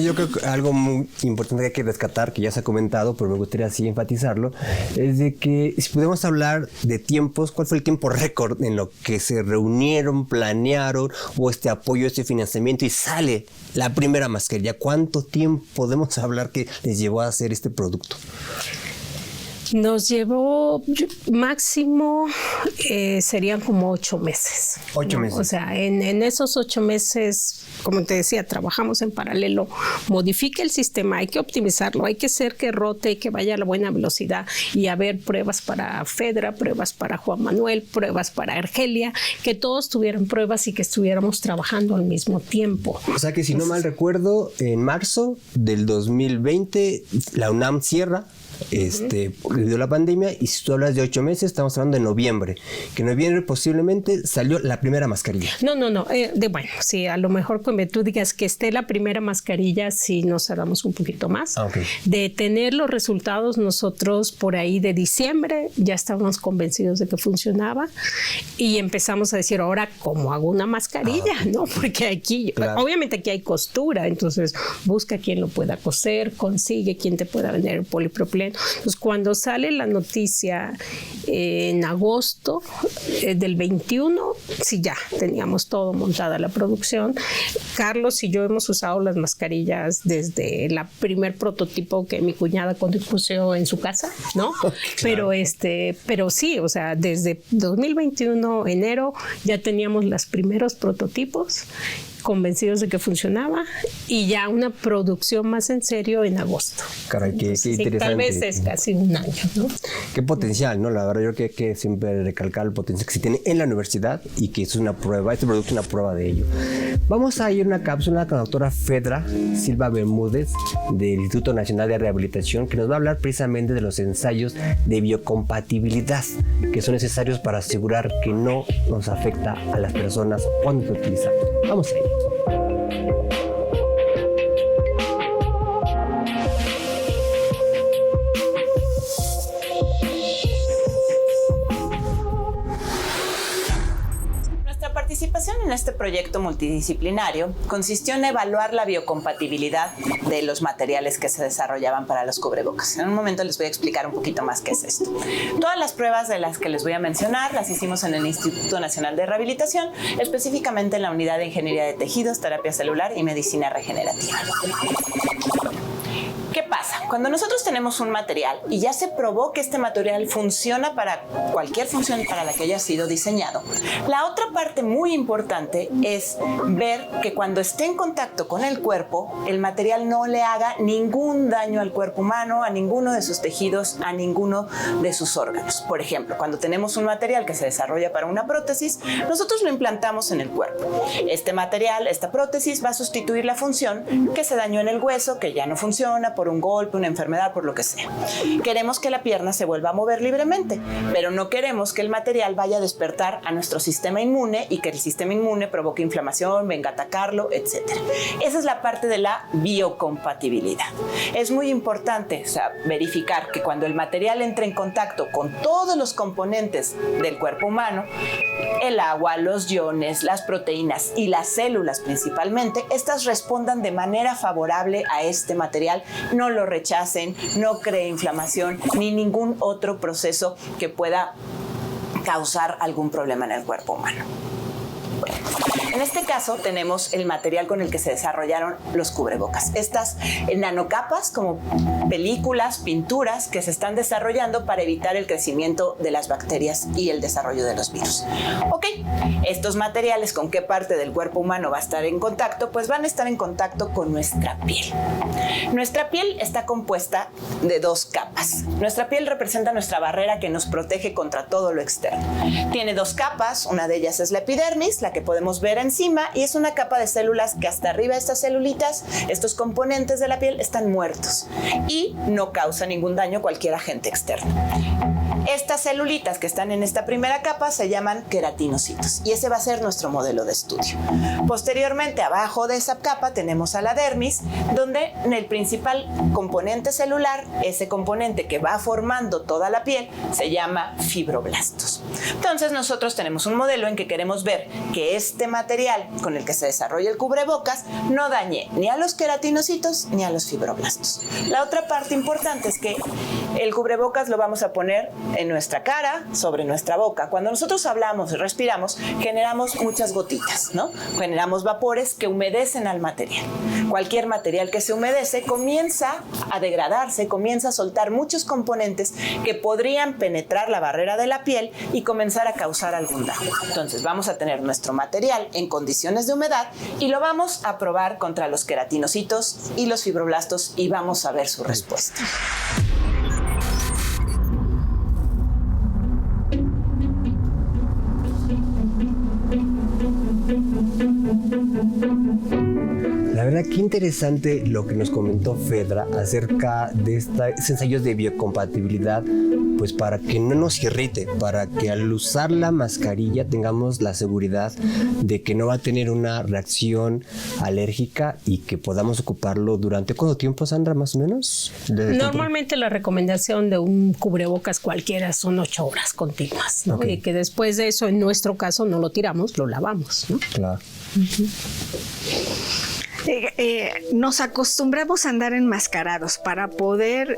Yo creo que algo muy importante que hay que rescatar, que ya se ha comentado, pero me gustaría así enfatizarlo, es de que si podemos hablar de tiempos, ¿cuál fue el tiempo récord en lo que se reunieron, planearon, o este apoyo, este financiamiento y sale la primera mascarilla? ¿Cuánto tiempo podemos hablar que les llevó a hacer este producto? Nos llevó máximo, serían como 8 meses. 8 meses. O sea, en esos 8 meses, como te decía, trabajamos en paralelo. Modifica el sistema, hay que optimizarlo, hay que hacer que rote y que vaya a la buena velocidad y haber pruebas para Fedra, pruebas para Juan Manuel, pruebas para Argelia, que todos tuvieran pruebas y que estuviéramos trabajando al mismo tiempo. O sea que si no mal recuerdo, en marzo del 2020 la UNAM cierra debido a la pandemia, y si tú hablas de 8 meses, estamos hablando de noviembre, que en noviembre posiblemente salió la primera mascarilla. No, bueno, sí, a lo mejor cuando tú digas que esté la primera mascarilla, sí nos tardamos un poquito más. Okay. De tener los resultados, nosotros por ahí de diciembre ya estábamos convencidos de que funcionaba y empezamos a decir, ahora, ¿cómo hago una mascarilla? ¿No? Porque aquí, claro, obviamente aquí hay costura, entonces busca quien lo pueda coser, consigue quien te pueda vender el polipropileno. Entonces, cuando sale la noticia en agosto del 21, sí, ya teníamos todo montada la producción. Carlos y yo hemos usado las mascarillas desde el primer prototipo que mi cuñada puso en su casa, ¿no? Claro. Pero sí, o sea, desde 2021, enero, ya teníamos los primeros prototipos, convencidos de que funcionaba, y ya una producción más en serio en agosto. Caray, qué interesante. Tal vez es casi un año, ¿no? Qué potencial, ¿no? La verdad, yo creo que siempre recalcar el potencial que se tiene en la universidad y que es una prueba, este producto es una prueba de ello. Vamos a ir a una cápsula con la doctora Fedra Silva Bermúdez del Instituto Nacional de Rehabilitación, que nos va a hablar precisamente de los ensayos de biocompatibilidad que son necesarios para asegurar que no nos afecta a las personas cuando se utilizan. Vamos a ir. Nuestra participación en este proyecto multidisciplinario consistió en evaluar la biocompatibilidad de los materiales que se desarrollaban para los cubrebocas. En un momento les voy a explicar un poquito más qué es esto. Todas las pruebas de las que les voy a mencionar las hicimos en el Instituto Nacional de Rehabilitación, específicamente en la Unidad de Ingeniería de Tejidos, Terapia Celular y Medicina Regenerativa. ¿Qué pasa? Cuando nosotros tenemos un material y ya se probó que este material funciona para cualquier función para la que haya sido diseñado, la otra parte muy importante es ver que cuando esté en contacto con el cuerpo, el material no le haga ningún daño al cuerpo humano, a ninguno de sus tejidos, a ninguno de sus órganos. Por ejemplo, cuando tenemos un material que se desarrolla para una prótesis, nosotros lo implantamos en el cuerpo. Este material, esta prótesis, va a sustituir la función que se dañó en el hueso, que ya no funciona por un golpe, una enfermedad, por lo que sea. Queremos que la pierna se vuelva a mover libremente, pero no queremos que el material vaya a despertar a nuestro sistema inmune y que el sistema inmune provoque inflamación, venga a atacarlo, etc. Esa es la parte de la biocompatibilidad. Es muy importante, verificar que cuando el material entre en contacto con todos los componentes del cuerpo humano, el agua, los iones, las proteínas y las células principalmente, estas respondan de manera favorable a este material, no lo rechacen, no cree inflamación ni ningún otro proceso que pueda causar algún problema en el cuerpo humano. Bueno, en este caso tenemos el material con el que se desarrollaron los cubrebocas. Estas nanocapas, como películas, pinturas que se están desarrollando para evitar el crecimiento de las bacterias y el desarrollo de los virus. Ok, estos materiales, ¿con qué parte del cuerpo humano va a estar en contacto? Pues van a estar en contacto con nuestra piel. Nuestra piel está compuesta de 2 capas. Nuestra piel representa nuestra barrera que nos protege contra todo lo externo. Tiene 2 capas, una de ellas es la epidermis, la que podemos ver encima, y es una capa de células que hasta arriba de estas celulitas, estos componentes de la piel, están muertos y no causa ningún daño cualquier agente externo. Estas celulitas que están en esta primera capa se llaman queratinocitos y ese va a ser nuestro modelo de estudio. Posteriormente, abajo de esa capa tenemos a la dermis, donde el principal componente celular, ese componente que va formando toda la piel, se llama fibroblastos. Entonces nosotros tenemos un modelo en que queremos ver que este material con el que se desarrolla el cubrebocas no dañe ni a los queratinocitos ni a los fibroblastos. La otra parte importante es que el cubrebocas lo vamos a poner en nuestra cara, sobre nuestra boca. Cuando nosotros hablamos y respiramos, generamos muchas gotitas, ¿no? Generamos vapores que humedecen al material. Cualquier material que se humedece comienza a degradarse, comienza a soltar muchos componentes que podrían penetrar la barrera de la piel y comenzar a causar algún daño. Entonces vamos a tener nuestro material en condiciones de humedad y lo vamos a probar contra los queratinocitos y los fibroblastos y vamos a ver su respuesta. La verdad, qué interesante lo que nos comentó Fedra acerca de estos ensayos de biocompatibilidad, pues para que no nos irrite, para que al usar la mascarilla tengamos la seguridad de que no va a tener una reacción alérgica y que podamos ocuparlo durante ¿cuánto tiempo, Sandra, más o menos? Normalmente la recomendación de un cubrebocas cualquiera son 8 horas continuas, ¿no? Okay. Y que después de eso, en nuestro caso, no lo tiramos, lo lavamos, ¿no? Claro. Nos acostumbramos a andar enmascarados para poder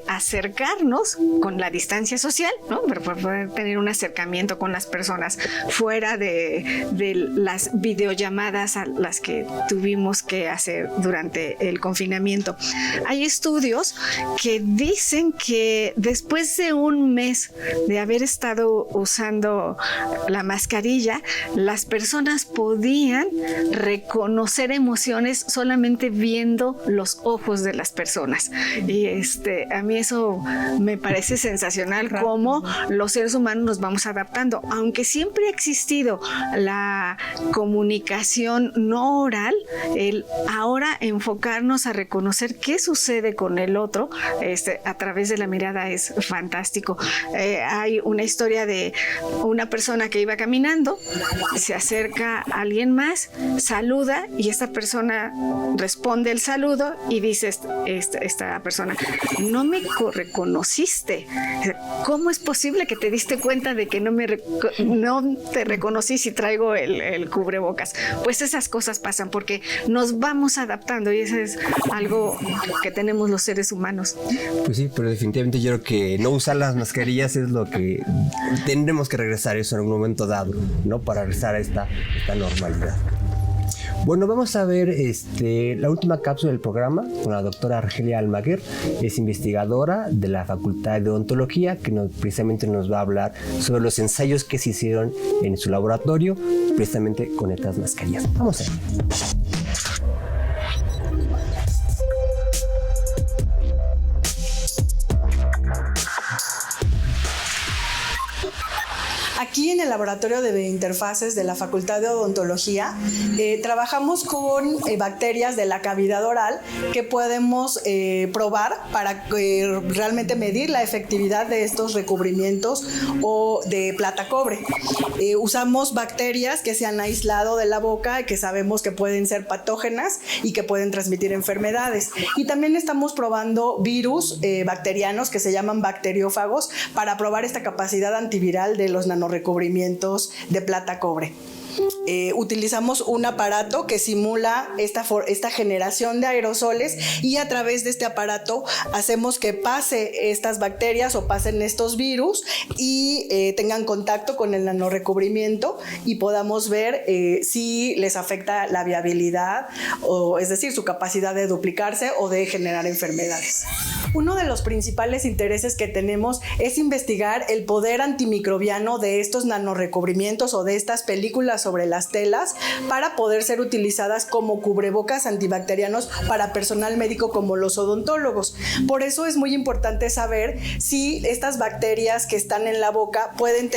acercarnos con la distancia social, ¿no? Para poder tener un acercamiento con las personas fuera de las videollamadas a las que tuvimos que hacer durante el confinamiento. Hay estudios que dicen que después de un mes de haber estado usando la mascarilla, las personas podían reconocer emociones solamente viendo los ojos de las personas. Y a mí eso me parece sensacional, cómo los seres humanos nos vamos adaptando. Aunque siempre ha existido la comunicación no oral, el ahora enfocarnos a reconocer qué sucede con el otro a través de la mirada es fantástico. Hay una historia de una persona que iba caminando, se acerca a alguien más, saluda y esta persona responde el saludo y dice esta persona: no me reconociste. ¿Cómo es posible que te diste cuenta de que no te reconocí si traigo el cubrebocas? Pues esas cosas pasan porque nos vamos adaptando y eso es algo que tenemos los seres humanos. Pues sí, pero definitivamente yo creo que no usar las mascarillas es lo que tendremos que regresar a eso en algún momento dado, ¿no? Para regresar a esta normalidad. Bueno, vamos a ver la última cápsula del programa con la doctora Argelia Almaguer. Es investigadora de la Facultad de Odontología que precisamente nos va a hablar sobre los ensayos que se hicieron en su laboratorio precisamente con estas mascarillas. Vamos a ver. Aquí en el laboratorio de biointerfaces de la Facultad de Odontología trabajamos con bacterias de la cavidad oral que podemos probar para realmente medir la efectividad de estos recubrimientos o de plata cobre. Usamos bacterias que se han aislado de la boca y que sabemos que pueden ser patógenas y que pueden transmitir enfermedades. Y también estamos probando virus bacterianos que se llaman bacteriófagos para probar esta capacidad antiviral de los nanorrecubrimientos de plata cobre. Utilizamos un aparato que simula esta generación de aerosoles y a través de este aparato hacemos que pase estas bacterias o pasen estos virus y tengan contacto con el nanorrecubrimiento y podamos ver si les afecta la viabilidad, es decir, su capacidad de duplicarse o de generar enfermedades. Uno de los principales intereses que tenemos es investigar el poder antimicrobiano de estos nanorrecubrimientos o de estas películas sobre las telas para poder ser utilizadas como cubrebocas antibacterianos para personal médico como los odontólogos. Por eso es muy importante saber si estas bacterias que están en la boca pueden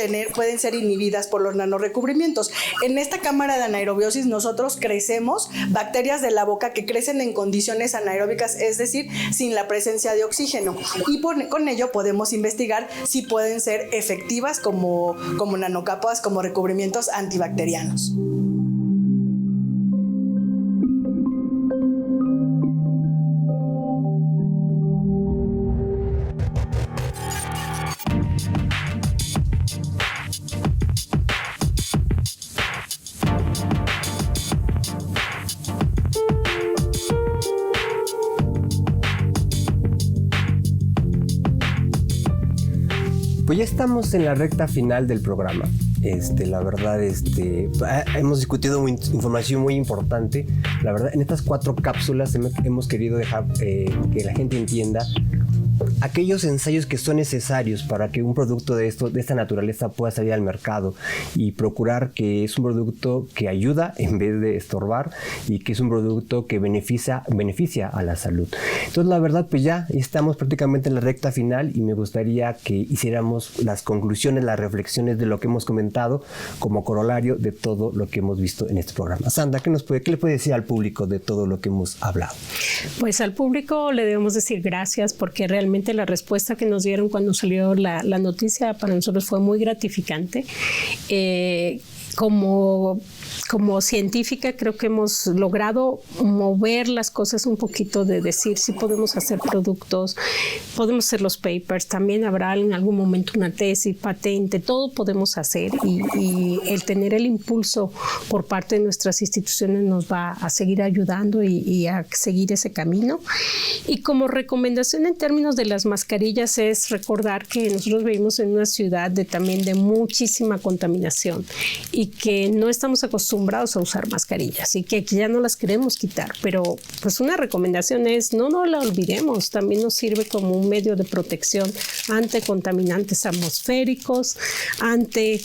ser inhibidas por los nanorrecubrimientos. En esta cámara de anaerobiosis nosotros crecemos bacterias de la boca que crecen en condiciones anaeróbicas, es decir, sin la presencia de oxígeno, y con ello podemos investigar si pueden ser efectivas como nanocapas, como recubrimientos antibacterianos. Pues ya estamos en la recta final del programa. La verdad, hemos discutido información muy importante. La verdad, en estas 4 cápsulas hemos querido dejar que la gente entienda aquellos ensayos que son necesarios para que un producto de esta naturaleza pueda salir al mercado y procurar que es un producto que ayuda en vez de estorbar y que es un producto que beneficia a la salud. Entonces, la verdad, pues ya estamos prácticamente en la recta final y me gustaría que hiciéramos las conclusiones, las reflexiones de lo que hemos comentado como corolario de todo lo que hemos visto en este programa. Sandra, ¿qué le puede decir al público de todo lo que hemos hablado? Pues al público le debemos decir gracias, porque realmente la respuesta que nos dieron cuando salió la noticia para nosotros fue muy gratificante. Como científica creo que hemos logrado mover las cosas un poquito, de decir si podemos hacer productos, podemos hacer los papers, también habrá en algún momento una tesis, patente, todo podemos hacer, y el tener el impulso por parte de nuestras instituciones nos va a seguir ayudando y a seguir ese camino. Y como recomendación en términos de las mascarillas es recordar que nosotros vivimos en una ciudad también de muchísima contaminación y que no estamos acostumbrados a usar mascarillas y que ya no las queremos quitar, pero pues una recomendación es no la olvidemos, también nos sirve como un medio de protección ante contaminantes atmosféricos, ante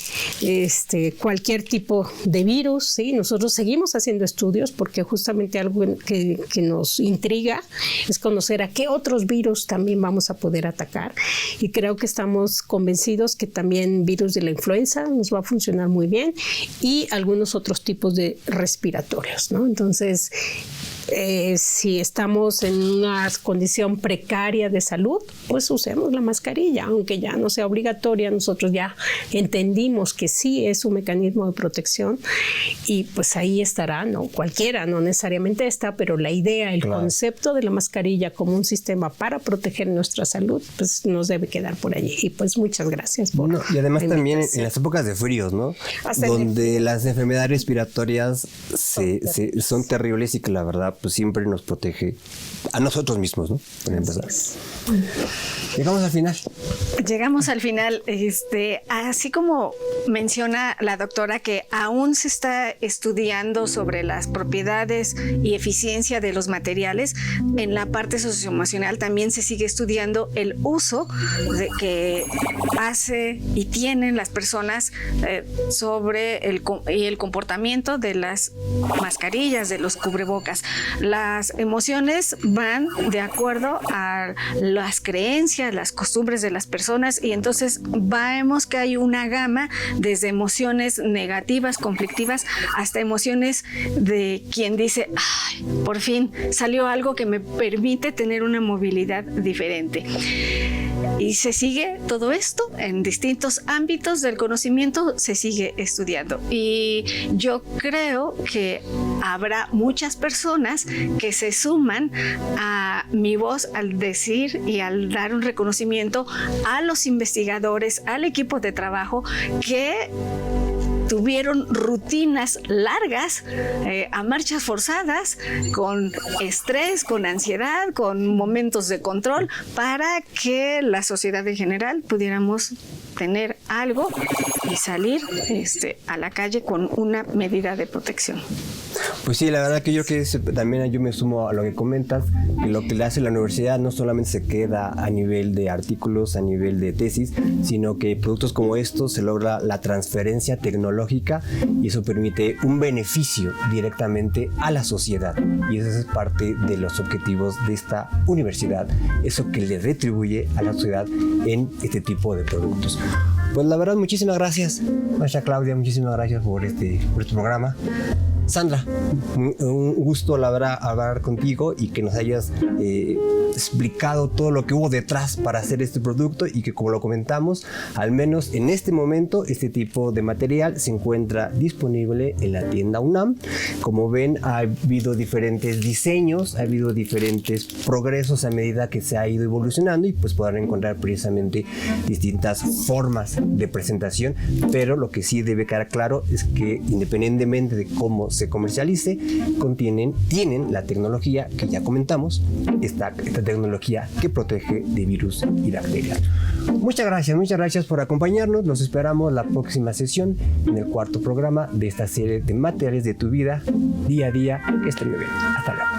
cualquier tipo de virus, ¿sí? Nosotros seguimos haciendo estudios porque justamente algo que nos intriga es conocer a qué otros virus también vamos a poder atacar, y creo que estamos convencidos que también virus de la influenza nos va a funcionar muy bien y algunos otros tipos de respiratorios, ¿no? Entonces, si estamos en una condición precaria de salud, pues usemos la mascarilla, aunque ya no sea obligatoria. Nosotros ya entendimos que sí es un mecanismo de protección y pues ahí estará, ¿no? Cualquiera, no necesariamente esta, pero la idea, el concepto de la mascarilla como un sistema para proteger nuestra salud, pues nos debe quedar por allí. Y pues muchas gracias por y además también en las épocas de fríos, ¿no? Donde las enfermedades respiratorias son terribles y que la verdad pues siempre nos protege a nosotros mismos, ¿no? Para empezar. Llegamos al final. Así como menciona la doctora que aún se está estudiando sobre las propiedades y eficiencia de los materiales, en la parte socioemocional también se sigue estudiando el uso que hace y tienen las personas sobre el comportamiento de las mascarillas, de los cubrebocas. Las emociones van de acuerdo a las creencias, las costumbres de las personas, y entonces vemos que hay una gama desde emociones negativas, conflictivas, hasta emociones de quien dice, ay, por fin salió algo que me permite tener una movilidad diferente. Y se sigue todo esto en distintos ámbitos del conocimiento, se sigue estudiando. Y yo creo que habrá muchas personas que se suman a mi voz al decir y al dar un reconocimiento a los investigadores, al equipo de trabajo que tuvieron rutinas largas, a marchas forzadas, con estrés, con ansiedad, con momentos de control, para que la sociedad en general pudiéramos tener algo y salir a la calle con una medida de protección. Pues sí, la verdad que yo también yo me sumo a lo que comentas, que lo que le hace la universidad no solamente se queda a nivel de artículos, a nivel de tesis, sino que productos como estos se logra la transferencia tecnológica y eso permite un beneficio directamente a la sociedad, y eso es parte de los objetivos de esta universidad, eso que le retribuye a la sociedad en este tipo de productos. Pues la verdad, muchísimas gracias, maestra Claudia, muchísimas gracias por este programa. Sandra, un gusto hablar contigo y que nos hayas explicado todo lo que hubo detrás para hacer este producto, y que, como lo comentamos, al menos en este momento este tipo de material se encuentra disponible en la tienda UNAM. Como ven, ha habido diferentes diseños, ha habido diferentes progresos a medida que se ha ido evolucionando, y pues podrán encontrar precisamente distintas formas de presentación, pero lo que sí debe quedar claro es que independientemente de cómo se comercialice, tienen la tecnología que ya comentamos, esta tecnología que protege de virus y bacterias. Muchas gracias por acompañarnos. Los esperamos la próxima sesión en el cuarto programa de esta serie de materiales de tu vida día a día. Que estén muy bien. Hasta luego.